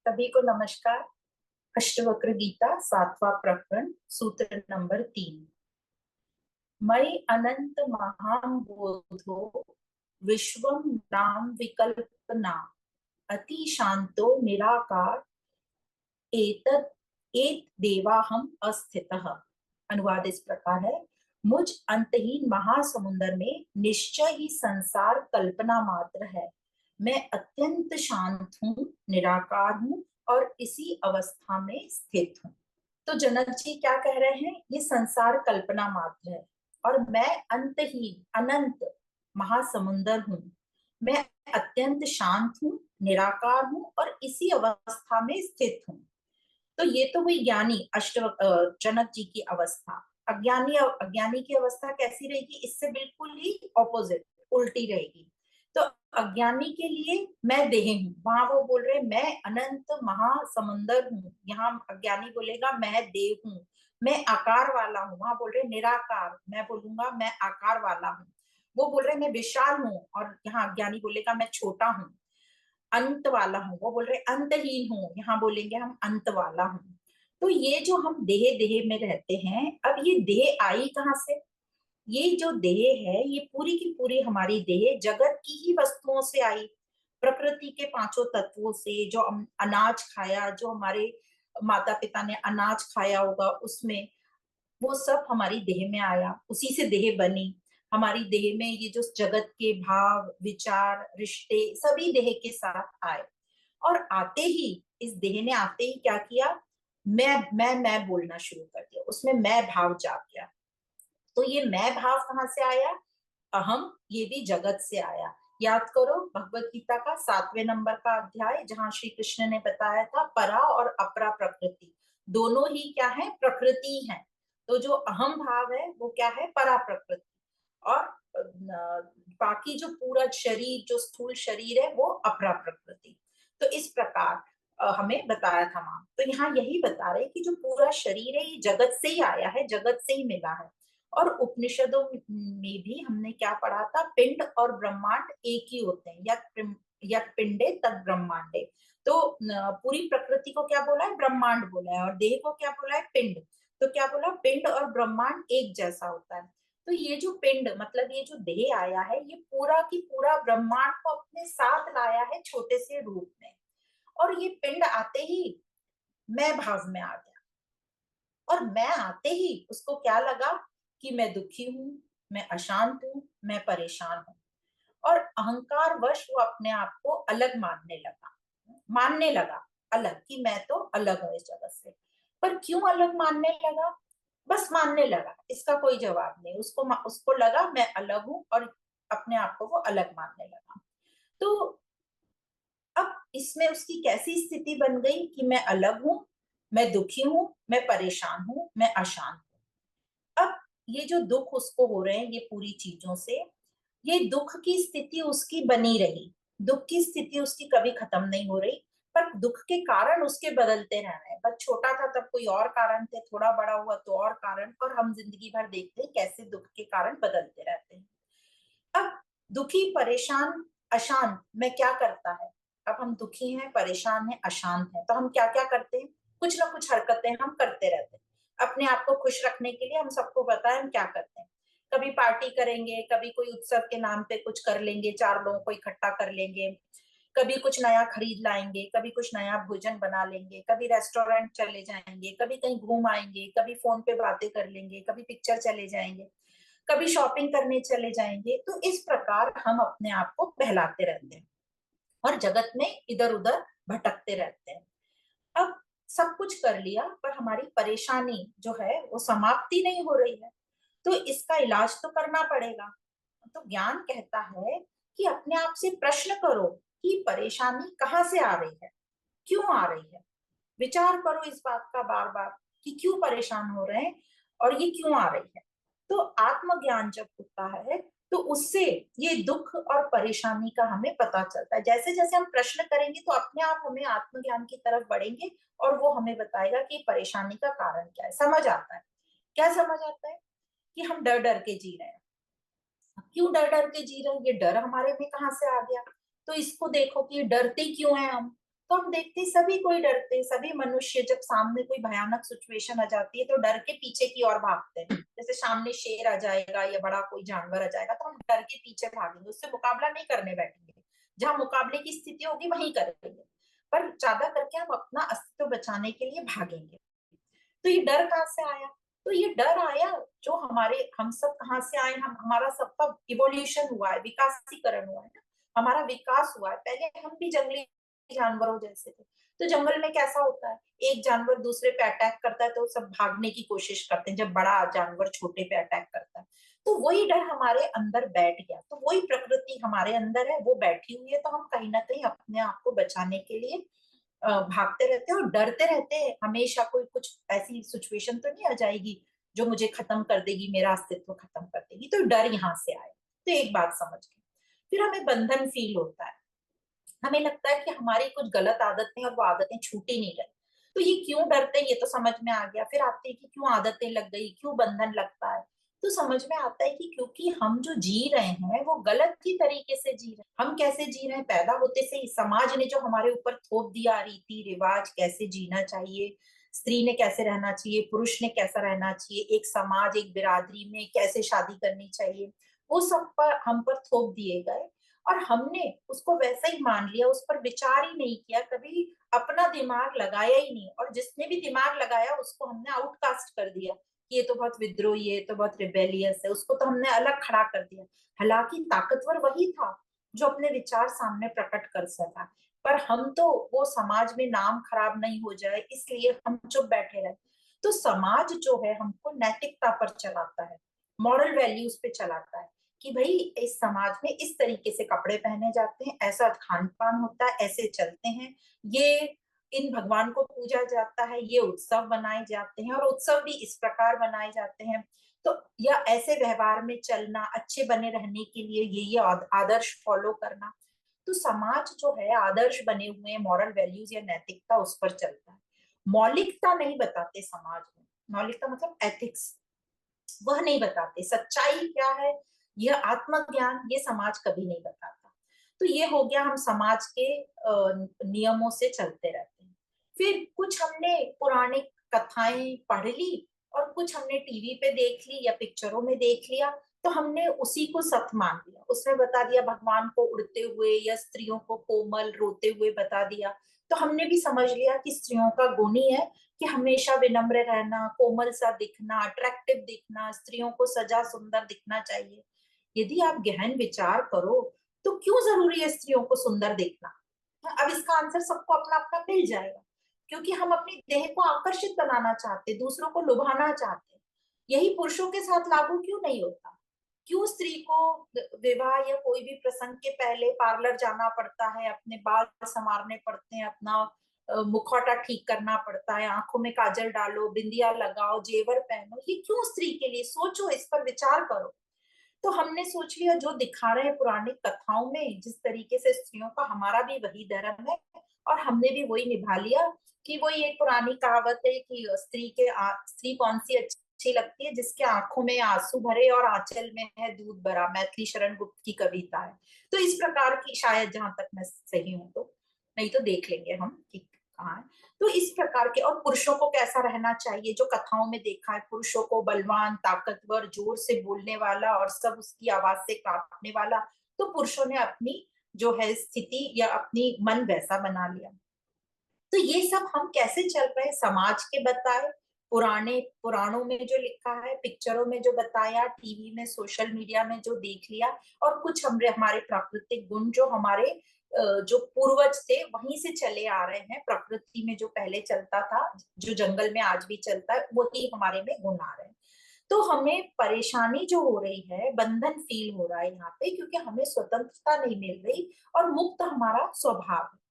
सभी को नमस्कार। अष्टवक्र गीता 7वां प्रकरण सूत्र नंबर 3। मयि अनंत महां बोधो विश्वम नाम विकल्पना अति शांतो निराकार एतद एत देवाहम अस्थितः। अनुवाद इस प्रकार है, मुझ अंतहीन महासमुंदर में निश्चय ही संसार कल्पना मात्र है। मैं अत्यंत शांत हूँ, निराकार हूँ और इसी अवस्था में स्थित हूँ। तो जनक जी क्या कह रहे हैं, ये संसार कल्पना मात्र है और मैं अंतहीन अनंत महासमुंदर हूँ। मैं अत्यंत शांत हूँ, निराकार हूँ और इसी अवस्था में स्थित हूँ। तो ये तो हुई ज्ञानी जनक जी की अवस्था। अज्ञानी अज्ञानी की अवस्था कैसी रहेगी, इससे बिल्कुल ही ऑपोजिट, उल्टी रहेगी। तो अज्ञानी के लिए मैं देह हूँ, वहां वो बोल रहे मैं अनंत महासमुंदर हूँ। यहाँ अज्ञानी बोलेगा मैं देव हूँ, मैं आकार वाला हूँ। वहां बोल रहे निराकार, मैं बोलूंगा मैं आकार वाला हूँ। वो बोल रहे मैं विशाल हूँ और यहाँ अज्ञानी बोलेगा मैं छोटा हूँ। अंत वाला हूँ, वो बोल रहे अंतहीन हूँ, यहाँ बोलेंगे हम अंत वाला हूँ। तो ये जो हम देह देह में रहते हैं, अब ये देह आई कहाँ से? ये जो देह है ये पूरी की पूरी हमारी देह जगत की ही वस्तुओं से आई। प्रकृति के पांचों तत्वों से, जो अनाज खाया, जो हमारे माता पिता ने अनाज खाया होगा उसमें, वो सब हमारी देह में आया, उसी से देह बनी। हमारी देह में ये जो जगत के भाव विचार रिश्ते सभी देह के साथ आए और आते ही इस देह ने आते ही क्या किया, मैं बोलना शुरू कर दिया, उसमें मैं भाव जाग गया। तो ये मैं भाव कहाँ से आया? अहम, ये भी जगत से आया। याद करो भगवत गीता का 7वें नंबर का अध्याय, जहां श्री कृष्ण ने बताया था परा और अपरा प्रकृति दोनों ही क्या है, प्रकृति है। तो जो अहम भाव है वो क्या है, परा प्रकृति। और बाकी जो पूरा शरीर, जो स्थूल शरीर है, वो अपरा प्रकृति। तो इस प्रकार हमें बताया था वहां। तो यहाँ यही बता रहे कि जो पूरा शरीर है ये जगत से ही आया है, जगत से ही मिला है। और उपनिषदों में भी हमने क्या पढ़ा था, पिंड और ब्रह्मांड एक ही होते हैं, यत् पिंडे तद ब्रह्मांडे। तो पूरी प्रकृति को क्या बोला है, ब्रह्मांड बोला है, और देह को क्या बोला है, पिंड। तो क्या बोला, पिंड और ब्रह्मांड एक जैसा होता है। तो ये जो पिंड मतलब ये जो देह आया है, ये पूरा की पूरा ब्रह्मांड को अपने साथ लाया है छोटे से रूप में। और ये पिंड आते ही मैं भाव में आ गया, और मैं आते ही उसको क्या लगा कि मैं दुखी हूं, मैं अशांत हूं, मैं परेशान हूं। और अहंकार वश वो अपने आप को अलग मानने लगा अलग, कि मैं तो अलग हूं इस जगत से। पर क्यों अलग मानने लगा? बस मानने लगा, इसका कोई जवाब नहीं। उसको लगा मैं अलग हूं और अपने आप को वो अलग मानने लगा। तो अब इसमें उसकी कैसी स्थिति बन गई कि मैं अलग हूं, मैं दुखी हूं, मैं परेशान हूं, मैं अशांत हूं। अब ये जो दुख उसको हो रहे हैं ये पूरी चीजों से, ये दुख की स्थिति उसकी बनी रही। दुख की स्थिति उसकी कभी खत्म नहीं हो रही, पर दुख के कारण उसके बदलते रह रहे हैं। बस छोटा था तब कोई और कारण थे, थोड़ा बड़ा हुआ तो और कारण, और हम जिंदगी भर देखते हैं कैसे दुख के कारण बदलते रहते हैं। अब दुखी परेशान अशांत में क्या करता है? अब हम दुखी हैं, परेशान हैं, अशांत हैं, तो हम क्या क्या करते हैं? कुछ ना कुछ हरकतें हम करते रहते हैं अपने आप को खुश रखने के लिए। हम सबको बताएं हम क्या करते हैं। कभी पार्टी करेंगे, कभी कोई उत्सव के नाम पे कुछ कर लेंगे, 4 लोगों को इकट्ठा कर लेंगे, कभी कुछ नया खरीद लाएंगे, कभी कुछ नया भोजन बना लेंगे, कभी रेस्टोरेंट चले जाएंगे, कभी कहीं घूम आएंगे, कभी फोन पे बातें कर लेंगे, कभी पिक्चर चले जाएंगे, कभी शॉपिंग करने चले जाएंगे। तो इस प्रकार हम अपने आप को बहलाते रहते हैं और जगत में इधर उधर भटकते रहते हैं। अब सब कुछ कर लिया पर हमारी परेशानी जो है वो समाप्ति नहीं हो रही है, तो इसका इलाज तो करना पड़ेगा। तो ज्ञान कहता है कि अपने आप से प्रश्न करो कि परेशानी कहाँ से आ रही है, क्यों आ रही है। विचार करो इस बात का बार बार कि क्यों परेशान हो रहे हैं और ये क्यों आ रही है। तो आत्मज्ञान जब होता है तो उससे ये दुख और परेशानी का हमें पता चलता है। जैसे जैसे हम प्रश्न करेंगे तो अपने आप हमें आत्मज्ञान की तरफ बढ़ेंगे और वो हमें बताएगा कि परेशानी का कारण क्या है। समझ आता है, क्या समझ आता है? कि हम डर डर के जी रहे हैं। क्यों डर डर के जी रहे हैं? ये डर हमारे में कहाँ से आ गया? तो इसको देखो कि डरते क्यों हैं हम। तो हम देखते हैं सभी कोई डरते हैं, सभी मनुष्य जब सामने कोई भयानक सिचुएशन आ जाती है तो डर के पीछे की ओर भागते हैं। जैसे सामने शेर आ जाएगा या बड़ा कोई जानवर आ जाएगा तो हम डर के पीछे भागेंगे, उससे मुकाबला नहीं करने बैठेंगे। जहां मुकाबले की स्थिति होगी वहीं करेंगे, पर ज्यादा करके हम अपना अस्तित्व बचाने के लिए भागेंगे। तो ये डर कहाँ से आया? तो ये डर आया जो हमारे, हम सब कहाँ से आए, हम, हमारा सबका इवोल्यूशन हुआ है, विकासीकरण हुआ है ना, हमारा विकास हुआ है। पहले हम भी जंगली जानवरों जैसे थे। तो जंगल में कैसा होता है, एक जानवर दूसरे पे अटैक करता है तो सब भागने की कोशिश करते हैं, जब बड़ा जानवर छोटे पे अटैक करता है। तो वही डर हमारे अंदर बैठ गया, तो वही प्रकृति हमारे अंदर है, वो बैठी हुई है, तो हम कहीं ना कहीं अपने आप को बचाने के लिए भागते रहते हैं और डरते रहते हैं हमेशा। कोई कुछ ऐसी सिचुएशन तो नहीं आ जाएगी जो मुझे खत्म कर देगी, मेरा अस्तित्व खत्म कर देगी, तो डर यहाँ से आए। तो एक बात समझ गए। फिर हमें बंधन फील होता है, हमें लगता है कि हमारी कुछ गलत आदतें और वो आदतें छूट ही नहीं रही। तो ये क्यों डरते हैं ये तो समझ में आ गया। फिर आते हैं कि क्यों आदतें लग गई, क्यों बंधन लगता है। तो समझ में आता है कि क्योंकि हम जो जी रहे हैं वो गलत ही तरीके से जी रहे हैं। हम कैसे जी रहे हैं, पैदा होते से ही समाज ने जो हमारे ऊपर थोप दिया रीति रिवाज, कैसे जीना चाहिए, स्त्री ने कैसे रहना चाहिए, पुरुष ने कैसा रहना चाहिए, एक समाज एक बिरादरी में कैसे शादी करनी चाहिए, वो सब पर हम पर थोप दिए गए और हमने उसको वैसा ही मान लिया, उस पर विचार ही नहीं किया, कभी अपना दिमाग लगाया ही नहीं। और जिसने भी दिमाग लगाया उसको हमने आउटकास्ट कर दिया कि ये तो बहुत विद्रोही है, ये तो बहुत रिबेलियस है, उसको तो हमने अलग खड़ा कर दिया। हालांकि ताकतवर वही था जो अपने विचार सामने प्रकट कर सका, पर हम तो वो समाज में नाम खराब नहीं हो जाए इसलिए हम चुप बैठे रहे। तो समाज जो है हमको नैतिकता पर चलाता है, मॉरल वैल्यूज पे चलाता है कि भाई इस समाज में इस तरीके से कपड़े पहने जाते हैं, ऐसा खान पान होता है, ऐसे चलते हैं, ये इन भगवान को पूजा जाता है, ये उत्सव बनाए जाते हैं और उत्सव भी इस प्रकार बनाए जाते हैं। तो या ऐसे व्यवहार में चलना, अच्छे बने रहने के लिए ये आदर्श फॉलो करना। तो समाज जो है आदर्श बने हुए हैं, मॉरल वैल्यूज या नैतिकता उस पर चलता है। मौलिकता नहीं बताते समाज में, मौलिकता मतलब एथिक्स, वह नहीं बताते। सच्चाई क्या है, यह आत्मज्ञान, ये समाज कभी नहीं बताता। तो ये हो गया, हम समाज के नियमों से चलते रहते हैं। फिर कुछ हमने पुरानी कथाएं पढ़ ली और कुछ हमने टीवी पे देख ली या पिक्चरों में देख लिया, तो हमने उसी को सत मान लिया। उसमें बता दिया भगवान को उड़ते हुए या स्त्रियों को कोमल रोते हुए बता दिया, तो हमने भी समझ लिया कि स्त्रियों का गुण ही है कि हमेशा विनम्र रहना, कोमल सा दिखना, अट्रैक्टिव दिखना, स्त्रियों को सजा सुंदर दिखना चाहिए। यदि आप गहन विचार करो तो क्यों जरूरी है स्त्रियों को सुंदर दिखना? अब इसका आंसर सबको अपना अपना मिल जाएगा, क्योंकि हम अपनी देह को आकर्षित बनाना चाहते, दूसरों को लुभाना चाहते। यही पुरुषों के साथ लागू क्यों नहीं होता? क्यों स्त्री को विवाह या कोई भी प्रसंग के पहले पार्लर जाना पड़ता है, अपने बाल संवारने पड़ते हैं, अपना मुखौटा ठीक करना पड़ता है, आंखों में काजल डालो, बिंदिया लगाओ, जेवर पहनो, ये क्यों स्त्री के लिए? सोचो, इस पर विचार करो। तो हमने सोच लिया जो दिखा रहे हैं पुरानी कथाओं में जिस तरीके से स्त्रियों का, हमारा भी वही धर्म है और हमने भी वही निभा लिया। कि वही एक पुरानी कहावत है कि स्त्री कौन सी अच्छी लगती है, जिसके आंखों में आंसू भरे और आंचल में है दूध भरा, मैथिली शरण गुप्त की कविता है। तो इस प्रकार की, शायद जहां तक मैं सही हूं तो, नहीं तो देख लेंगे हम कि कहाँ है। तो इस प्रकार के, और पुरुषों को कैसा रहना चाहिए, जो कथाओं में देखा है, पुरुषों को बलवान, ताकतवर, जोर से बोलने वाला और सब उसकी आवाज से कांपने वाला। तो पुरुषों ने अपनी जो है स्थिति या अपनी मन वैसा बना लिया। तो ये सब हम कैसे चल रहे हैं, समाज के बताए, पुराने पुराणों में जो लिखा है, पिक्चरों में जो बताया, टीवी में, सोशल मीडिया में जो देख लिया, और कुछ हमारे प्राकृतिक गुण जो हमारे जो पूर्वज थे वहीं से चले आ रहे हैं, प्रकृति में जो पहले चलता था, जो जंगल में आज भी चलता है, वही हमारे में गुण आ रहे हैं। तो हमें परेशानी जो हो रही है, बंधन फील हो रहा है यहाँ पे, क्योंकि हमें स्वतंत्रता नहीं मिल रही और मुक्त हमारा स्वभाव है।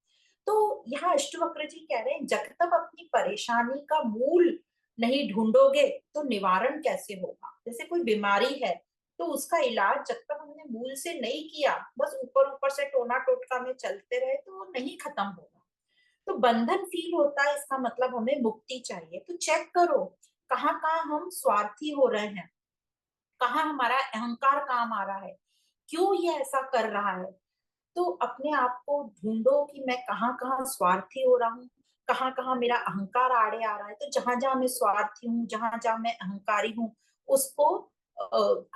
तो यहाँ अष्टवक्र जी कह रहे हैं जब तक अपनी परेशानी का मूल नहीं ढूंढोगे तो निवारण कैसे होगा। जैसे कोई बीमारी है तो उसका इलाज जब तक हमने मूल से नहीं किया, बस ऊपर ऊपर से टोना टोटका में चलते रहे, तो वो नहीं खत्म होगा। तो बंधन फील होता है, इसका मतलब हमें मुक्ति चाहिए। तो चेक करो कहाँ कहाँ हम स्वार्थी हो रहे हैं, कहाँ हमारा अहंकार काम आ रहा है, क्यों ये ऐसा कर रहा है। तो अपने आप को ढूंढो कि मैं कहाँ कहाँ स्वार्थी हो रहा हूँ, कहाँ कहाँ मेरा अहंकार आड़े आ रहा है। तो जहां जहां मैं स्वार्थी हूँ, जहां जहां मैं अहंकारी हूँ, उसको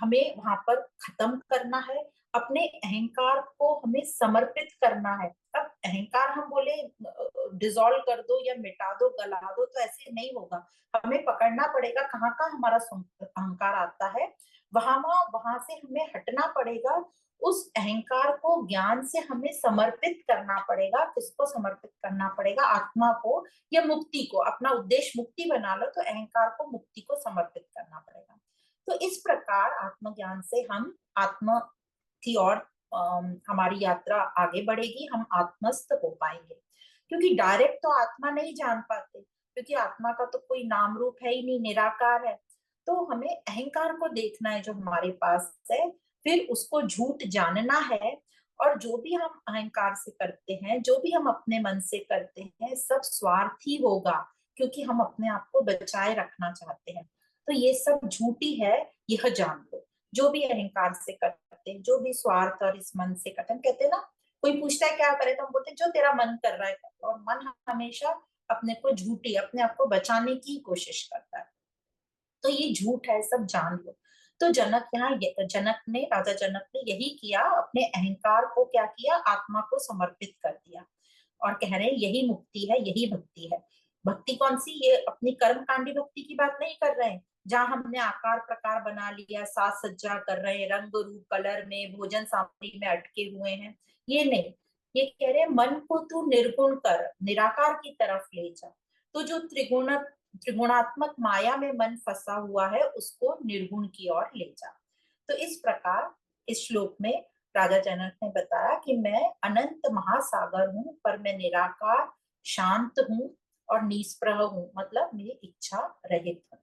हमें वहां पर खत्म करना है। अपने अहंकार को हमें समर्पित करना है। अब अहंकार हम बोले डिसॉल्व कर दो या मिटा दो, गला दो, तो ऐसे नहीं होगा। हमें पकड़ना पड़ेगा कहाँ कहाँ हमारा अहंकार आता है, वहां वहां वहां से हमें हटना पड़ेगा। उस अहंकार को ज्ञान से हमें समर्पित करना पड़ेगा। किसको समर्पित करना पड़ेगा? आत्मा को या मुक्ति को। अपना उद्देश्य मुक्ति बना लो, तो अहंकार को मुक्ति को समर्पित करना पड़ेगा। तो इस प्रकार आत्मज्ञान से हम आत्मा की ओर हमारी यात्रा आगे बढ़ेगी, हम आत्मस्थ हो पाएंगे। क्योंकि डायरेक्ट तो आत्मा नहीं जान पाते, क्योंकि आत्मा का तो कोई नाम रूप है ही नहीं, निराकार है। तो हमें अहंकार को देखना है जो हमारे पास है, फिर उसको झूठ जानना है। और जो भी हम अहंकार से करते हैं, जो भी हम अपने मन से करते हैं, सब स्वार्थी होगा, क्योंकि हम अपने आप को बचाए रखना चाहते हैं। तो ये सब झूठी है, यह जान लो। जो भी अहंकार से करते हैं, जो भी स्वार्थ और इस मन से करते हैं, हम कहते हैं ना, कोई पूछता है क्या करे, तो हम बोलते हैं जो तेरा मन कर रहा है कर लो। और मन हमेशा अपने को झूठी, अपने आप को बचाने की कोशिश करता है। तो ये झूठ है, सब जान लो। तो जनक ने, राजा जनक ने यही किया, अपने अहंकार को क्या किया, आत्मा को समर्पित कर दिया। और कह रहे हैं यही मुक्ति है, यही भक्ति है। भक्ति कौन सी? ये अपनी कर्म कांडी भक्ति की बात नहीं कर रहे हैं, जहां हमने आकार प्रकार बना लिया, साज सज्जा कर रहे हैं, रंग रूप कलर में, भोजन सामग्री में अटके हुए हैं, ये नहीं। ये कह रहे हैं मन को तू निर्गुण कर, निराकार की तरफ ले जा। तो जो त्रिगुणात्मक माया में मन फंसा हुआ है, उसको निर्गुण की ओर ले जा। तो इस प्रकार इस श्लोक में राजा जनक ने बताया कि मैं अनंत महासागर हूँ, पर मैं निराकार शांत हूँ और निष्प्रह हूँ, मतलब मेरी इच्छा रहित हूँ।